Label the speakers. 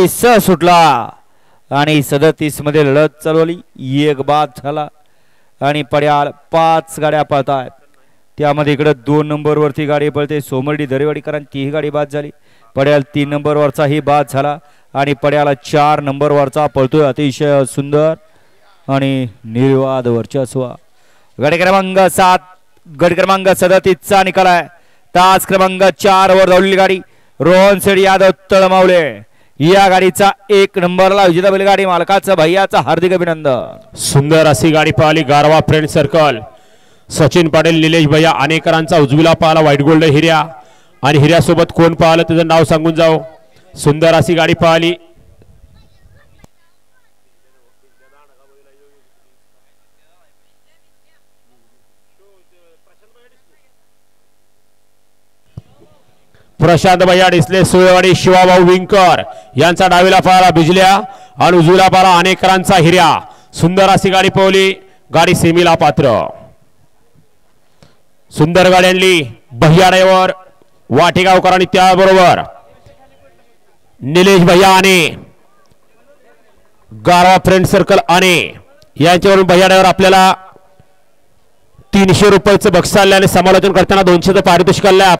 Speaker 1: सुटला आणि 37 मध्ये लढत चालवली. एक बाद झाला आणि पड्याल 5 गाड्या पळतायत. त्यामध्ये इकडे 2 नंबरवरती गाडी पळते सोमर्डी दरेवाडीकरांची ही गाडी बाद झाली. पड्याल 3 नंबरवरचाही बाद झाला आणि पड्याला 4 नंबरवरचा पळतोय अतिशय सुंदर आणि निर्वाद वर्चस्व. गट क्रमांक 7 गट क्रमांक 37चा निकाल आहे. तास क्रमांक 4 वर धावलेली गाडी रोहन सेठ यादव तळमावले या गाडीचा 1 नंबरला विजेता बैलगाडी मालकाचं भैयाचं हार्दिक अभिनंदन.
Speaker 2: सुंदर अशी गाडी पळाली गारवा फ्रेंड सर्कल. सचिन पाटील निलेश भैया अनेकरांचा उजवीला पळाला व्हाईट गोल्ड हिर्या आणि हिर्यासोबत कोण पळालं त्याचं नाव सांगून जाओ. सुंदर अशी गाडी पळाली. प्रशांत भैया डिसले सुळेवाडी शिवाभाऊ विंकर यांचा डावीला पळाला बिजल्या आणि उजवीला पळाला अनेकरांचा हिर्या. सुंदर अशी गाडी पळवली. गाडी सेमीला पात्र. सुंदर गाडी आणली भैया ड्रायव्हर वाटेगावकर आणि त्याबरोबर निलेश भैया आणि गारवा फ्रेंड सर्कल आणि यांच्यावरून भैया ड्रायव्हर आपल्याला 300 रुपयाचं बक्षीस आले आणि समालोचन करताना 200चं पारितोषिक आले.